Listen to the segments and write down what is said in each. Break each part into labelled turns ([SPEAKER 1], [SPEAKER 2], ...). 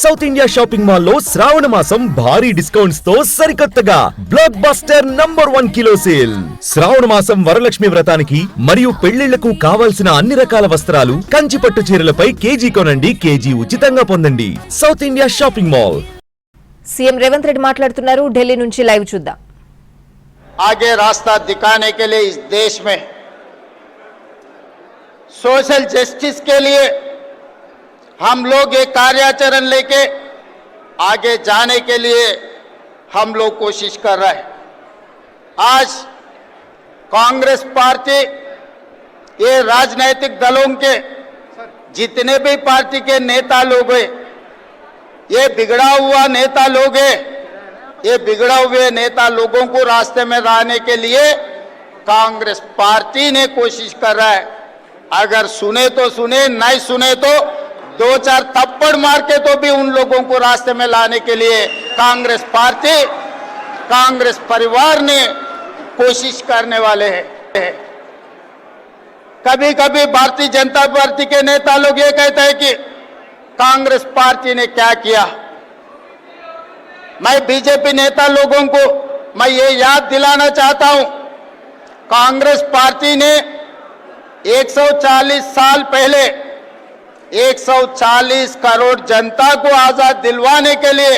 [SPEAKER 1] South India shopping mall లో శ్రావణ మాసం భారీ డిస్కౌంట్స్ తో సరికొత్తగా blockbuster number 1 kilo sale. శ్రావణ మాసం వరలక్ష్మి వ్రతానికి మరియు పెళ్లిళ్లకు కావాల్సిన అన్ని రకాల వస్త్రాలు, కంచి పట్టు చీరలపై కేజీ కొనండి, కేజీ ఉచితంగా పొందండి. South India shopping mall.
[SPEAKER 2] CM Revanth Reddy మాట్లాడుతున్నారు. ఢిల్లీ నుంచి లైవ్ చూద్దాం.
[SPEAKER 3] आगे रास्ता दिखाने के लिए इस देश में सोशल जस्टिस के लिए हम लोग एक कार्याचरण लेके आगे जाने के लिए हम लोग कोशिश कर रहे हैं. आज कांग्रेस पार्टी, ये राजनीतिक दलों के जितने भी पार्टी के नेता लोग हैं, ये बिगड़ा हुआ नेता लोग हैं. ये बिगड़ा हुए नेता लोगों को रास्ते में लाने के लिए कांग्रेस पार्टी ने कोशिश कर रहा है. अगर सुने तो सुने, नहीं सुने तो 2-4 थप्पड़ मार के तो भी उन लोगों को रास्ते में लाने के लिए कांग्रेस पार्टी, कांग्रेस परिवार ने कोशिश करने वाले हैं. कभी कभी भारतीय जनता पार्टी के नेता लोग ये कहते हैं कि कांग्रेस पार्टी ने क्या किया. मैं बीजेपी नेता लोगों को मैं ये याद दिलाना चाहता हूं, कांग्रेस पार्टी ने 140 साल पहले 140 करोड़ जनता को आजाद दिलवाने के लिए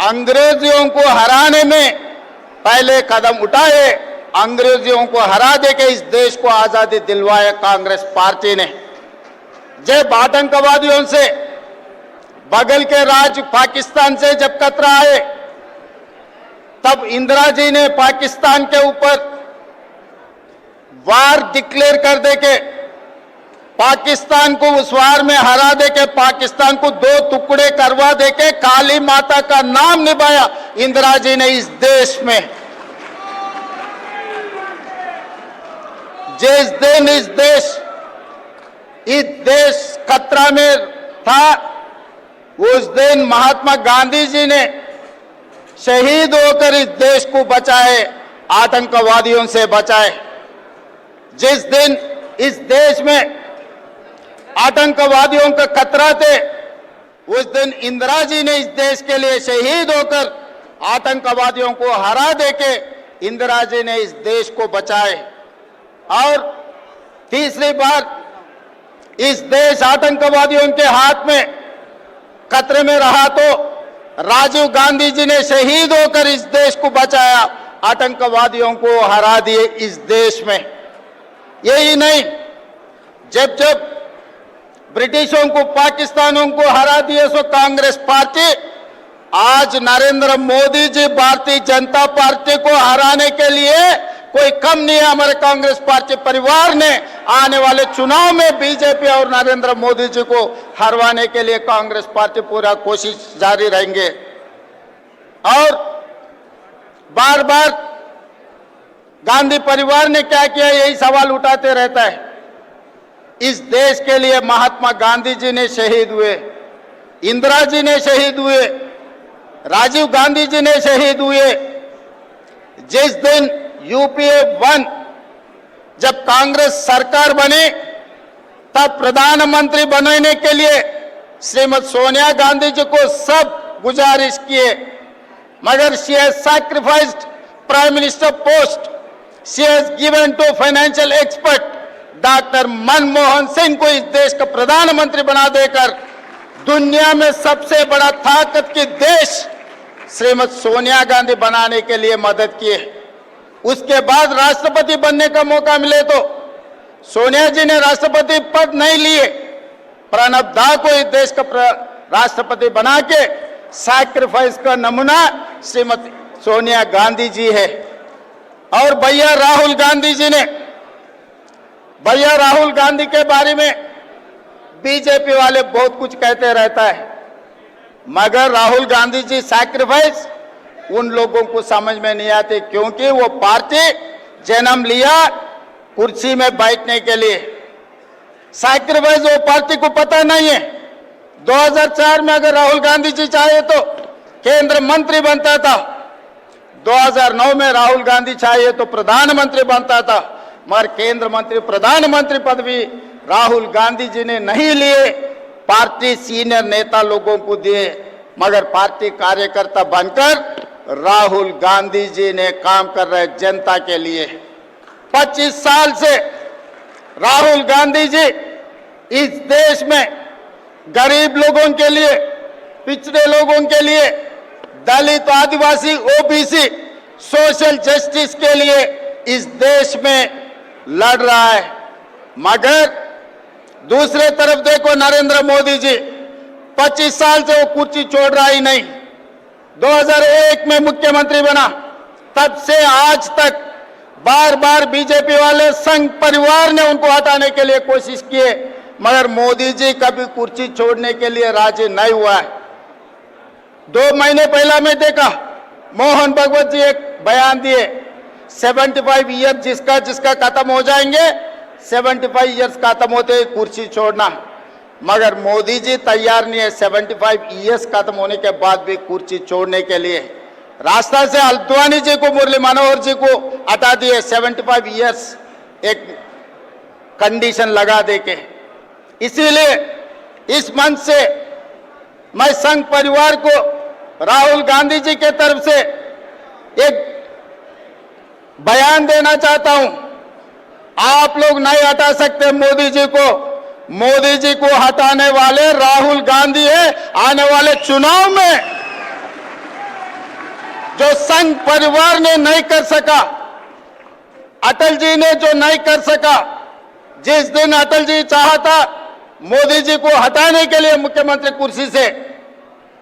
[SPEAKER 3] अंग्रेजियों को हराने में पहले कदम उठाए. अंग्रेजियों को हरा देके इस देश को आजादी दिलवाया कांग्रेस पार्टी ने. जब आतंकवादियों से, बगल के राज्य पाकिस्तान से जब खतरा आए, तब इंदिरा जी ने पाकिस्तान के ऊपर वार डिक्लेयर कर देके पाकिस्तान को उस वार में हरा देके पाकिस्तान को 2 टुकड़े करवा देके काली माता का नाम निभाया इंदिरा जी ने इस देश में. जिस दिन इस देश खतरा में था, उस दिन महात्मा गांधी जी ने शहीद होकर इस देश को बचाए, आतंकवादियों से बचाए. जिस दिन इस देश में आतंकवादियों का खतरा थे, उस दिन इंदिरा जी ने इस देश के लिए शहीद होकर आतंकवादियों को हरा देके इंदिरा जी ने इस देश को बचाए. और तीसरी बार इस देश आतंकवादियों के हाथ में खतरे में रहा तो राजीव गांधी जी ने शहीद होकर इस देश को बचाया, आतंकवादियों को हरा दिए इस देश में. यही नहीं, जब जब ब्रिटिशों को, पाकिस्तानों को हरा दिए, सो कांग्रेस पार्टी आज नरेंद्र मोदी जी भारतीय जनता पार्टी को हराने के लिए कोई कम नहीं है. हमारे कांग्रेस पार्टी परिवार ने आने वाले चुनाव में बीजेपी और नरेंद्र मोदी जी को हरवाने के लिए कांग्रेस पार्टी पूरा कोशिश जारी रहेंगे. और बार बार गांधी परिवार ने क्या किया, यही सवाल उठाते रहता है. इस देश के लिए महात्मा गांधी जी ने शहीद हुए, इंदिरा जी ने शहीद हुए, राजीव गांधी जी ने शहीद हुए. जिस दिन यूपीए 1 जब कांग्रेस सरकार बनी, तब प्रधानमंत्री बनने के लिए श्रीमती सोनिया गांधी जी को सब गुजारिश किए, मगर she has sacrificed prime minister post. She has given to financial expert doctor Manmohan Singh को इस देश का प्रधानमंत्री बना देकर दुनिया में सबसे बड़ा ताकत की देश श्रीमती सोनिया गांधी बनाने के लिए मदद किए. उसके बाद राष्ट्रपति बनने का मौका मिले तो सोनिया जी ने राष्ट्रपति पद नहीं लिए, प्रणब दा को इस देश का राष्ट्रपति बना के सैक्रिफाइस का नमूना श्रीमती सोनिया गांधी जी है. और भैया राहुल गांधी जी ने, भैया राहुल गांधी के बारे में बीजेपी वाले बहुत कुछ कहते रहता है, मगर राहुल गांधी जी सैक्रिफाइस उन लोगों को समझ में नहीं आते, क्योंकि वो पार्टी जन्म लिया कुर्सी में बैठने के लिए. सैक्रिफाइस वो पार्टी को पता नहीं है. 2004 में अगर राहुल गांधी जी चाहे तो केंद्र मंत्री बनता था, 2009 में राहुल गांधी चाहिए तो प्रधानमंत्री बनता था, मगर केंद्र मंत्री, प्रधानमंत्री पदवी राहुल गांधी जी ने नहीं लिए, पार्टी सीनियर नेता लोगों को दिए. मगर पार्टी कार्यकर्ता बनकर राहुल गांधी जी ने काम कर रहे जनता के लिए। 25 साल से राहुल गांधी जी इस देश में गरीब लोगों के लिए, पिछड़े लोगों के लिए, दलित, आदिवासी, ओबीसी, सोशल जस्टिस के लिए इस देश में लड़ रहा है। मगर दूसरे तरफ देखो, नरेंद्र मोदी जी 25 साल से वो कुर्सी छोड़ रहा ही नहीं। 2001 में मुख्यमंत्री बना, तब से आज तक बार बार बीजेपी वाले संघ परिवार ने उनको हटाने के लिए कोशिश किए, मगर मोदी जी कभी कुर्सी छोड़ने के लिए राजी नहीं हुआ है। 2 महीने पहला मैं देखा, मोहन भगवत जी एक बयान दिए, 75 ईयर जिसका जिसका खत्म हो जाएंगे, 75 ईयर्स खत्म होते ही कुर्सी छोड़ना। मगर मोदी जी तैयार नहीं है 75 ईयर्स खत्म होने के बाद भी कुर्सी छोड़ने के लिए। रास्ता से अल्द्वानी जी को, मुरली मनोहर जी को हटा दिए 75 ईयर्स एक कंडीशन लगा देके। इसीलिए इस मंच से मैं संघ परिवार को, राहुल गांधी जी के तरफ से एक बयान देना चाहता हूं, आप लोग नहीं हटा सकते मोदी जी को। मोदी जी को हटाने वाले राहुल गांधी है। आने वाले चुनाव में जो संघ परिवार ने नहीं कर सका, अटल जी ने जो नहीं कर सका, जिस दिन अटल जी चाहता मोदी जी को हटाने के लिए मुख्यमंत्री कुर्सी से,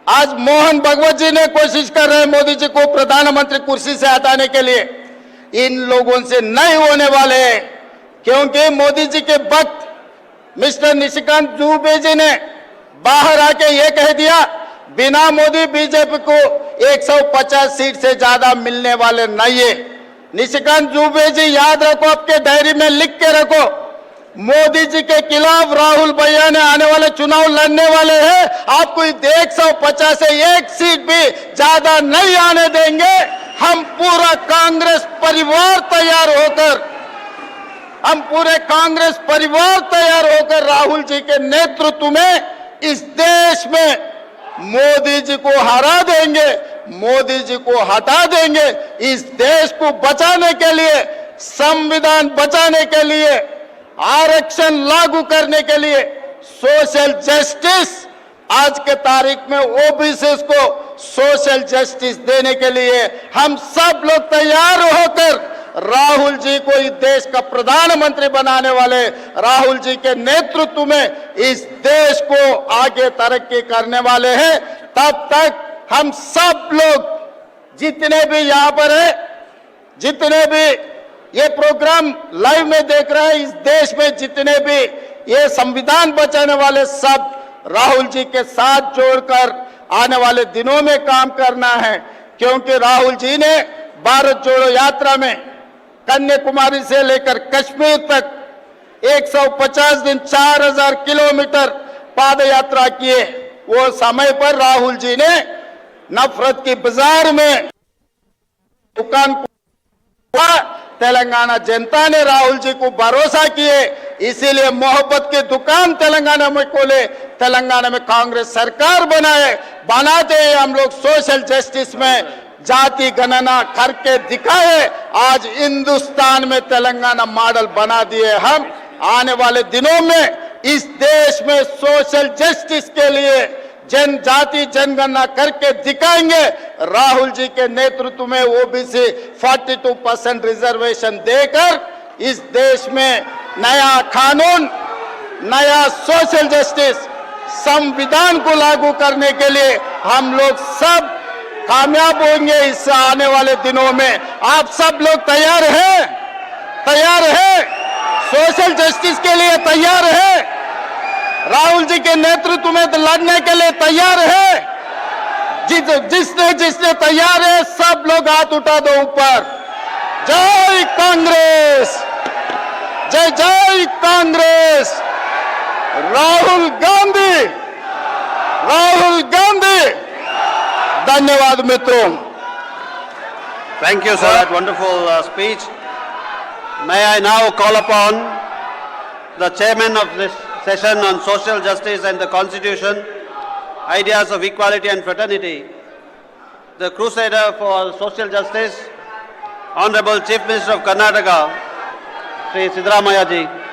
[SPEAKER 3] आज मोहन भगवत जी ने कोशिश कर रहे हैं मोदी जी को प्रधानमंत्री कुर्सी से हटाने के लिए। इन लोगों से नहीं होने वाले हैं, क्योंकि मोदी जी के वक्त मिस्टर निशिकांत दुबे जी ने बाहर आके ये कह दिया, बिना मोदी बीजेपी को 150 सीट से ज्यादा मिलने वाले नहीं है। निशिकांत दुबे जी याद रखो, आपके डायरी में लिख के रखो, मोदी जी के खिलाफ राहुल भैया ने आने वाले चुनाव लड़ने वाले हैं। आपको 150 से 1 सीट भी ज्यादा नहीं आने देंगे। हम पूरा कांग्रेस परिवार तैयार होकर राहुल जी के नेतृत्व में इस देश में मोदी जी को हरा देंगे, मोदी जी को हटा देंगे। इस देश को बचाने के लिए, संविधान बचाने के लिए, आरक्षण लागू करने के लिए, सोशल जस्टिस, आज के तारीख में ओबीसी को सोशल जस्टिस देने के लिए हम सब लोग तैयार होकर राहुल जी को इस देश का प्रधानमंत्री बनाने वाले, राहुल जी के नेतृत्व में इस देश को आगे तरक्की करने वाले हैं। तब तक हम सब लोग जितने भी यहाँ पर हैं, जितने भी ये प्रोग्राम लाइव में देख रहे हैं, इस देश में जितने भी ये संविधान बचाने वाले, सब राहुल जी के साथ जोड़कर आने वाले दिनों में काम करना है। क्योंकि राहुल जी ने भारत जोड़ो यात्रा में कन्याकुमारी से लेकर कश्मीर तक 150 दिन 4000 किलोमीटर पाद यात्रा किए। वो समय पर राहुल जी ने नफरत की बाजार में दुकान, तेलंगाना जनता ने राहुल जी को भरोसा किए, इसीलिए मोहब्बत की दुकान तेलंगाना में खोले, तेलंगाना में कांग्रेस सरकार बनाते हैं हम लोग। सोशल जस्टिस में जाति गणना करके दिखाए, आज हिंदुस्तान में तेलंगाना मॉडल बना दिए हम। आने वाले दिनों में इस देश में सोशल जस्टिस के लिए जनजाति जनगणना करके दिखाएंगे। राहुल जी के नेतृत्व में ओबीसी 42% रिजर्वेशन देकर इस देश में नया कानून, नया सोशल जस्टिस, संविधान को लागू करने के लिए हम लोग सब कामयाब होंगे। इस आने वाले दिनों में आप सब लोग तैयार हैं? सोशल जस्टिस के लिए तैयार है? राहुल जी के नेतृत्व में लड़ने के लिए तैयार है? जिसने तैयार है, सब लोग हाथ उठा दो ऊपर। जय कांग्रेस, जय जय कांग्रेस। राहुल गांधी, राहुल गांधी। धन्यवाद मित्रों।
[SPEAKER 4] Thank you, sir. That wonderful speech. May I now call upon the chairman of this session on social justice and the constitution, ideas of equality and fraternity, the crusader for social justice, Honorable Chief Minister of Karnataka, Sri Siddaramaiah ji.